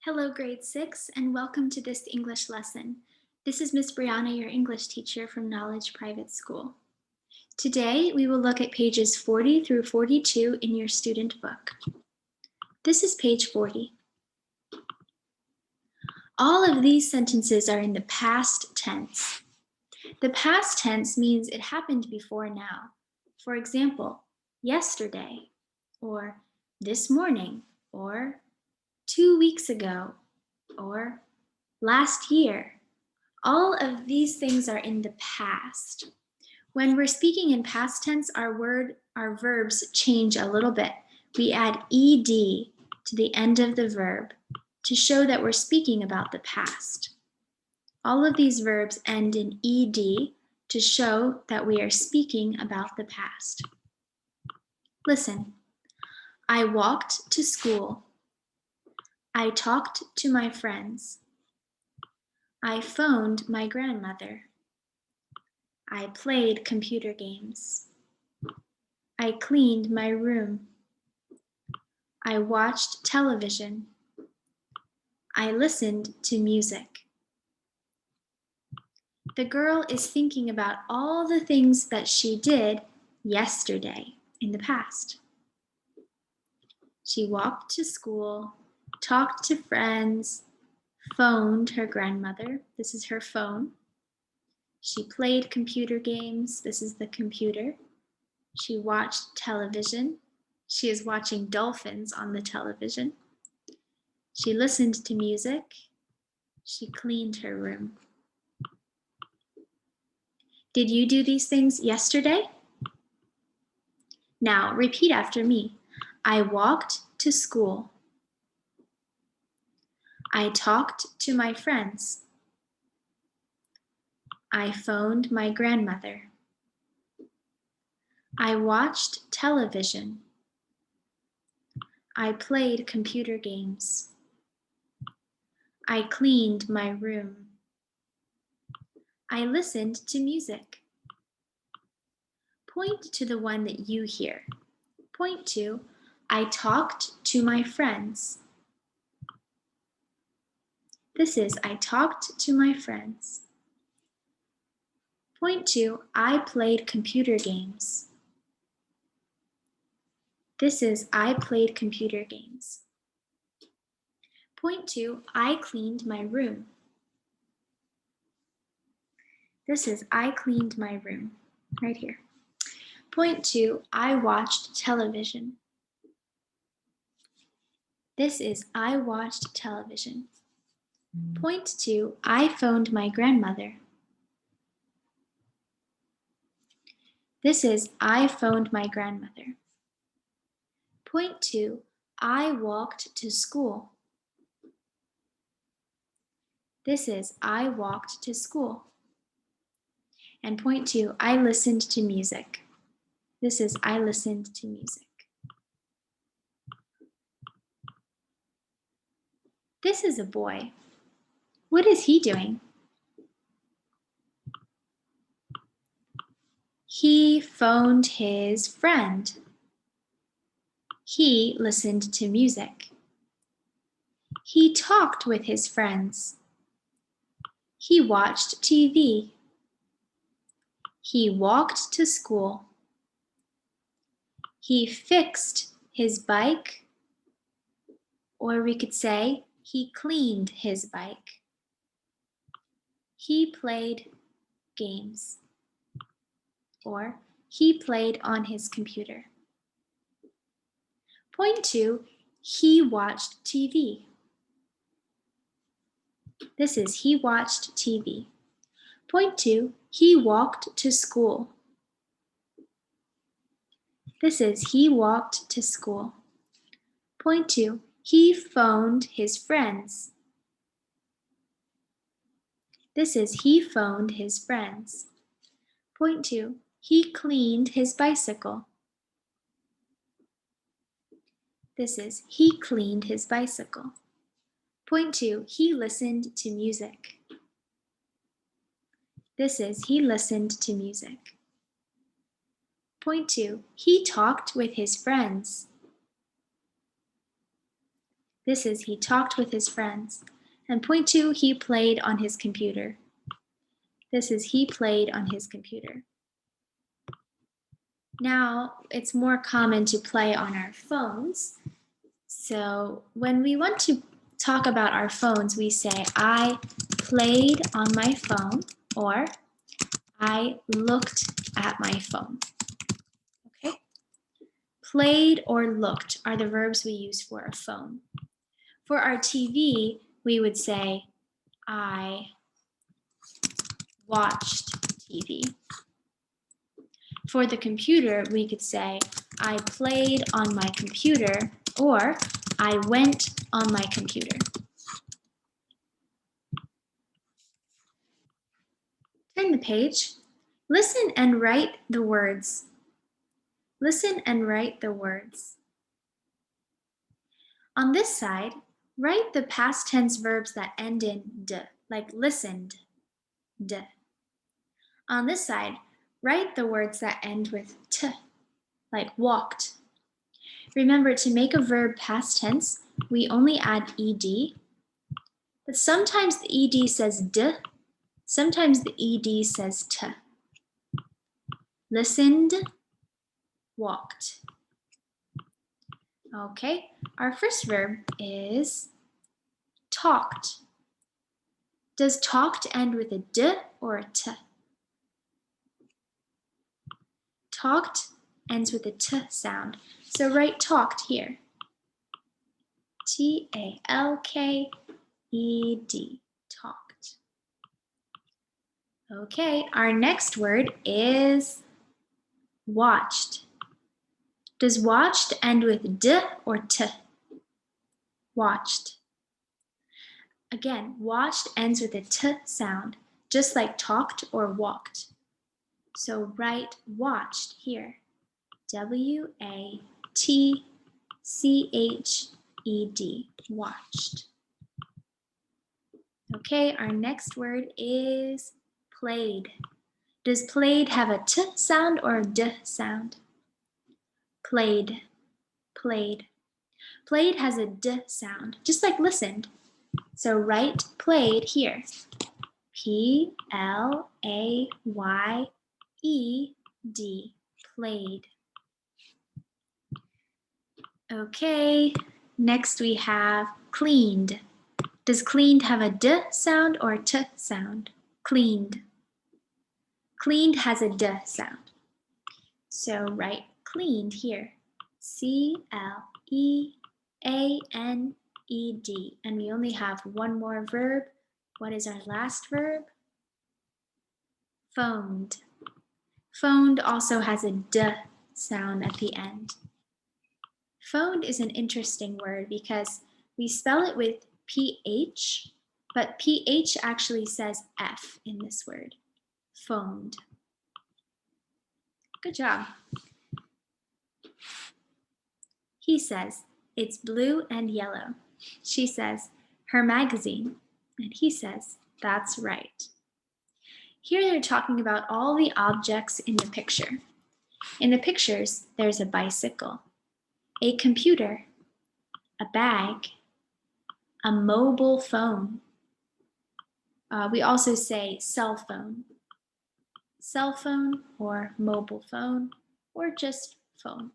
Hello, grade 6, and welcome to this English lesson. This is Miss Brianna, your English teacher from Knowledge Private School. Today, we will look at pages 40 through 42 in your student book. This is page 40. All of these sentences are in the past tense. The past tense means it happened before now. For example, yesterday, or this morning, or 2 weeks ago, or last year. All of these things are in the past. When we're speaking in past tense, our verbs change a little bit. We add ed to the end of the verb to show that we're speaking about the past. All of these verbs end in ed to show that we are speaking about the past. Listen. I walked to school. I talked to my friends. I phoned my grandmother. I played computer games. I cleaned my room. I watched television. I listened to music. The girl is thinking about all the things that she did yesterday in the past. She walked to school, talked to friends, phoned her grandmother. This is her phone. She played computer games. This is the computer. She watched television. She is watching dolphins on the television. She listened to music. She cleaned her room. Did you do these things yesterday? Now repeat after me. I walked to school. I talked to my friends. I phoned my grandmother. I watched television. I played computer games. I cleaned my room. I listened to music. Point to the one that you hear. Point to, I talked to my friends. This is, I talked to my friends. Point to, I played computer games. This is, I played computer games. Point to, I cleaned my room. This is, I cleaned my room, right here. Point to, I watched television. This is, I watched television. Point to, I phoned my grandmother. This is, I phoned my grandmother. Point to, I walked to school. This is, I walked to school. And point to, I listened to music. This is, I listened to music. This is a boy. What is he doing? He phoned his friend. He listened to music. He talked with his friends. He watched TV. He walked to school. He fixed his bike, or we could say he cleaned his bike. He played games, or he played on his computer. Point to, he watched TV. This is, he watched TV. Point to, he walked to school. This is, he walked to school. Point to, he phoned his friends. This is, he phoned his friends. Point to, he cleaned his bicycle. This is, he cleaned his bicycle. Point to, he listened to music. This is, he listened to music. Point to, he talked with his friends. This is he talked with his friends. And point 2, he played on his computer. This is he played on his computer. Now, it's more common to play on our phones. So when we want to talk about our phones, we say, I played on my phone, or I looked at my phone. Okay? Played or looked are the verbs we use for a phone. For our TV, we would say, I watched TV. For the computer, we could say, I played on my computer, or I went on my computer. Turn the page. Listen and write the words. Listen and write the words. On this side, write the past tense verbs that end in d, like listened, d. On this side, write the words that end with t, like walked. Remember, to make a verb past tense, we only add ed, but sometimes the ed says d, sometimes the ed says t. Listened, walked. Okay, our first verb is talked. Does talked end with a d or a t? Talked ends with a t sound, so write talked here. T-A-L-K-E-D, talked. Okay, our next word is watched. Does watched end with d or t? Watched. Again, watched ends with a t sound, just like talked or walked. So write watched here. W-A-T-C-H-E-D, watched. Okay, our next word is played. Does played have a t sound or a d sound? Played, played. Played has a d sound, just like listened. So write played here. P-L-A-Y-E-D, played. Okay, next we have cleaned. Does cleaned have a d sound or a t sound? Cleaned. Cleaned has a d sound. So write cleaned here. C-L-E-A-N-E-D. And we only have one more verb. What is our last verb? Phoned. Phoned also has a d sound at the end. Phoned is an interesting word because we spell it with PH, but PH actually says F in this word. Phoned. Good job. He says, it's blue and yellow. She says, her magazine. And he says, that's right. Here they're talking about all the objects in the picture. In the pictures, there's a bicycle, a computer, a bag, a mobile phone. We also say cell phone or mobile phone, or just phone.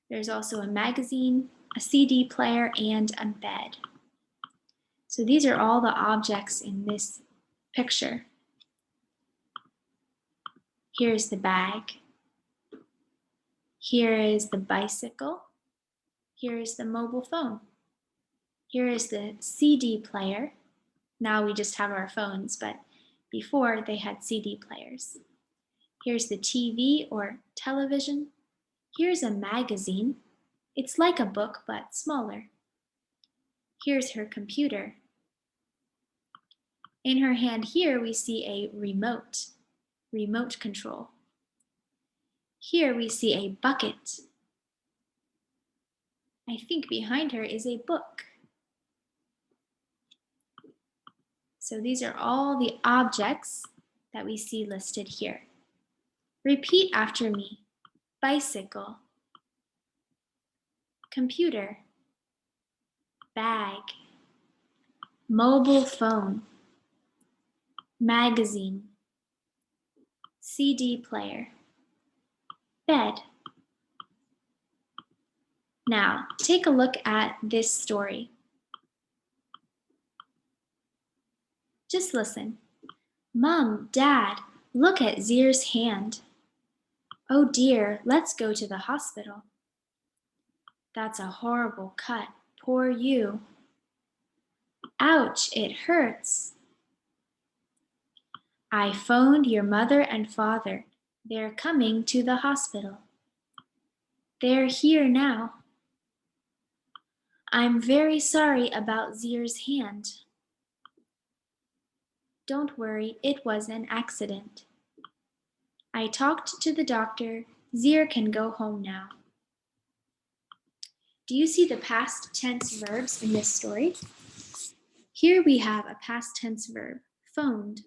There's also a magazine, a CD player, and a bed. So these are all the objects in this picture. Here's the bag. Here is the bicycle. Here is the mobile phone. Here is the CD player. Now we just have our phones, but before they had CD players. Here's the TV or television. Here's a magazine. It's like a book, but smaller. Here's her computer. In her hand here, we see a remote control. Here we see a bucket. I think behind her is a book. So these are all the objects that we see listed here. Repeat after me. Bicycle, computer, bag, mobile phone, magazine, CD player, bed. Now, take a look at this story. Just listen. Mom, Dad, look at Zier's hand. Oh dear, let's go to the hospital. That's a horrible cut. Poor you. Ouch, it hurts. I phoned your mother and father. They're coming to the hospital. They're here now. I'm very sorry about Zier's hand. Don't worry, it was an accident. I talked to the doctor. Zier can go home now. Do you see the past tense verbs in this story? Here we have a past tense verb, phoned.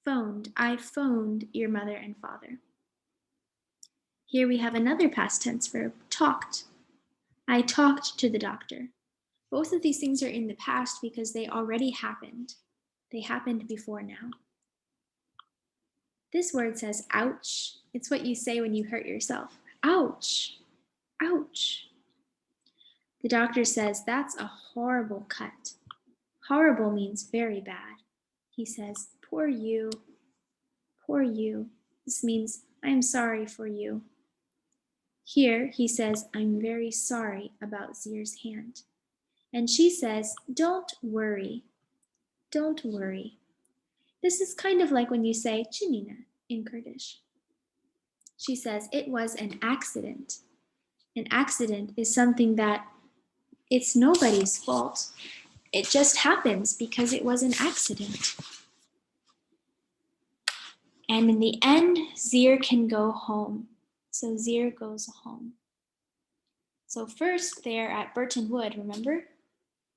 Phoned. I phoned your mother and father. Here we have another past tense verb, talked. I talked to the doctor. Both of these things are in the past because they already happened. They happened before now. This word says ouch. It's what you say when you hurt yourself. Ouch, ouch. The doctor says, that's a horrible cut. Horrible means very bad. He says, poor you, poor you. This means, I'm sorry for you. Here he says, I'm very sorry about Zier's hand. And she says, don't worry, don't worry. This is kind of like when you say Chinina in Kurdish. She says, it was an accident. An accident is something that it's nobody's fault. It just happens because it was an accident. And in the end, Zier can go home. So Zier goes home. So first they're at Burton Wood, remember?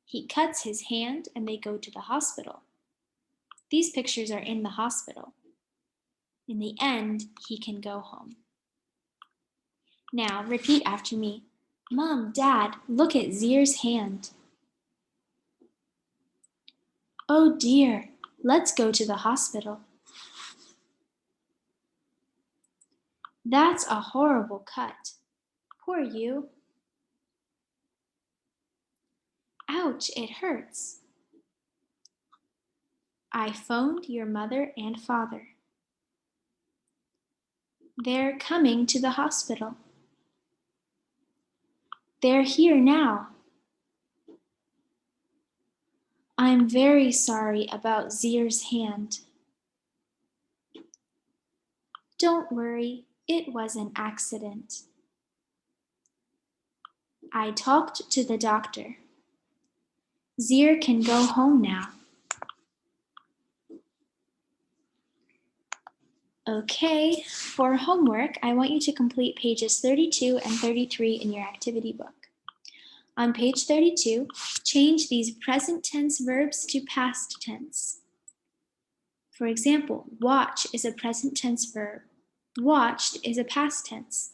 He cuts his hand and they go to the hospital. These pictures are in the hospital. In the end, he can go home. Now, repeat after me. Mom, Dad, look at Zier's hand. Oh dear, let's go to the hospital. That's a horrible cut. Poor you. Ouch, it hurts. I phoned your mother and father. They're coming to the hospital. They're here now. I'm very sorry about Zier's hand. Don't worry, it was an accident. I talked to the doctor. Zier can go home now. Okay, for homework, I want you to complete pages 32 and 33 in your activity book. On page 32, change these present tense verbs to past tense. For example, watch is a present tense verb. Watched is a past tense.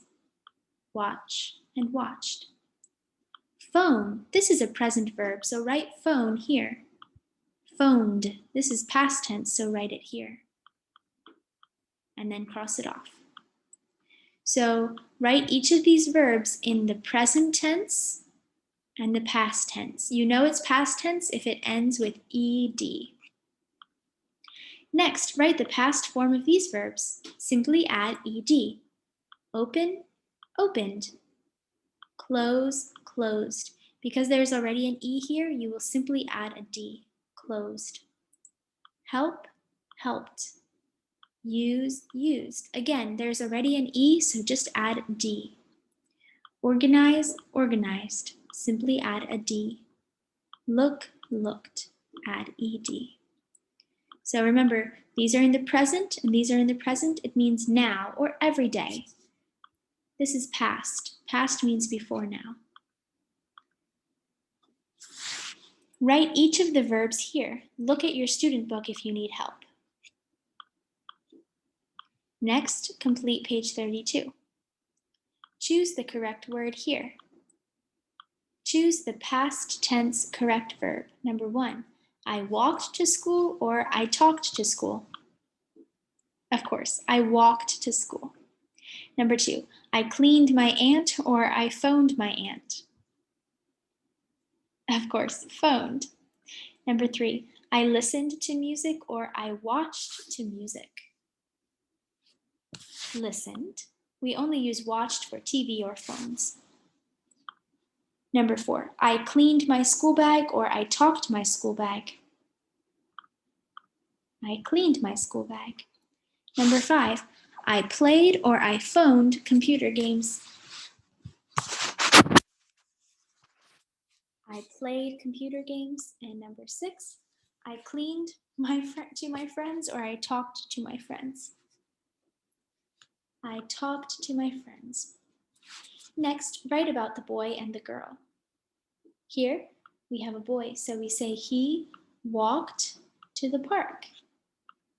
Watch and watched. Phone, this is a present verb, so write phone here. Phoned, this is past tense, so write it here. And then cross it off. So write each of these verbs in the present tense and the past tense. You know it's past tense if it ends with ed. Next, write the past form of these verbs. Simply add ed. Open, opened. Close, closed. Because there's already an e here, you will simply add a d. Closed. Help, helped. Use, used. Again, there's already an e, so just add d. Organize, organized. Simply add a d. Look, looked. Add ed. So remember, these are in the present and these are in the present. It means now or every day. This is past. Past means before now. Write each of the verbs here. Look at your student book if you need help. Next, complete page 32. Choose the correct word here. Choose the past tense correct verb. Number 1, I walked to school or I talked to school. Of course, I walked to school. Number 2, I cleaned my aunt or I phoned my aunt. Of course, phoned. Number 3, I listened to music or I watched to music. Listened. We only use watched for TV or phones. Number 4, I cleaned my school bag or I talked my school bag. I cleaned my school bag. Number 5, I played or I phoned computer games. I played computer games. And number 6, I cleaned to my friends or I talked to my friends. I talked to my friends. Next, write about the boy and the girl. Here, we have a boy, so we say he walked to the park.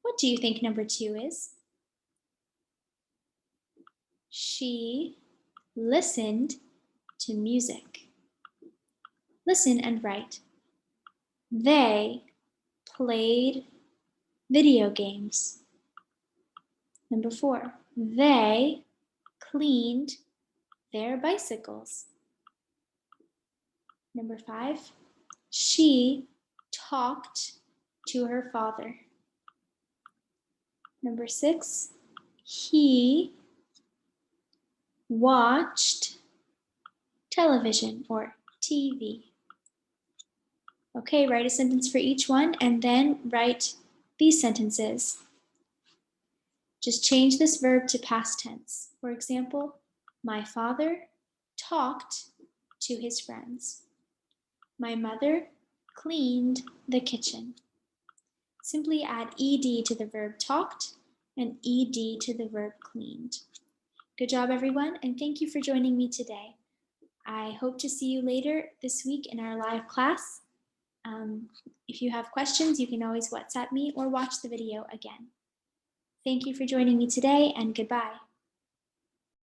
What do you think number 2 is? She listened to music. Listen and write. They played video games. Number 4, they cleaned their bicycles. Number 5, she talked to her father. Number 6, he watched television or TV. Okay, write a sentence for each one and then write these sentences. Just change this verb to past tense. For example, my father talked to his friends. My mother cleaned the kitchen. Simply add ed to the verb talked and ed to the verb cleaned. Good job, everyone, and thank you for joining me today. I hope to see you later this week in our live class. If you have questions, you can always WhatsApp me or watch the video again. Thank you for joining me today, and goodbye.